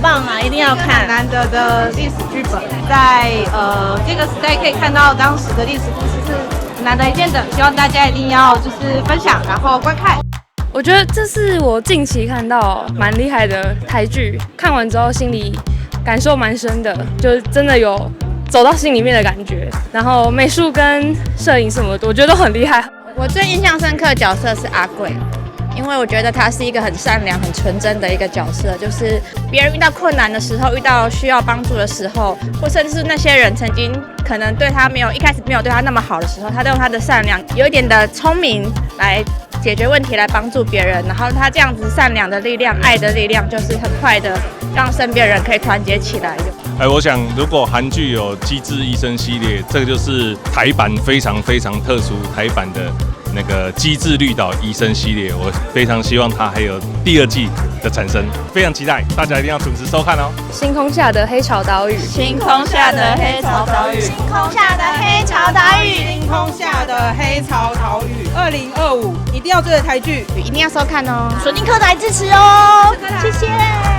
棒啊，一定要看。难得的历史剧本，在这个时代可以看到当时的历史故事是很难得一见的，希望大家一定要就是分享，然后观看。我觉得这是我近期看到蛮厉害的台剧，看完之后心里感受蛮深的，就是真的有走到心里面的感觉。然后美术跟摄影什么的，我觉得都很厉害。我最印象深刻的角色是阿贵，因为我觉得他是一个很善良、很纯真的一个角色，就是别人遇到困难的时候，遇到需要帮助的时候，或甚至是那些人曾经可能对他一开始没有对他那么好的时候，他都用他的善良，有一点的聪明来解决问题，来帮助别人。然后他这样子善良的力量、爱的力量，就是很快的让身边人可以团结起来。我想如果韩剧有《机智医生》系列，这个就是台版非常非常特殊台版的那个《机智绿岛医生》系列，我非常希望它还有第2季的产生，非常期待，大家一定要准时收看哦。星空下的黑潮岛屿，星空下的黑潮岛屿，星空下的黑潮岛屿，星空下的黑潮岛屿，2025一定要追的台剧，一定要收看哦，锁定柯台支持哦，谢谢。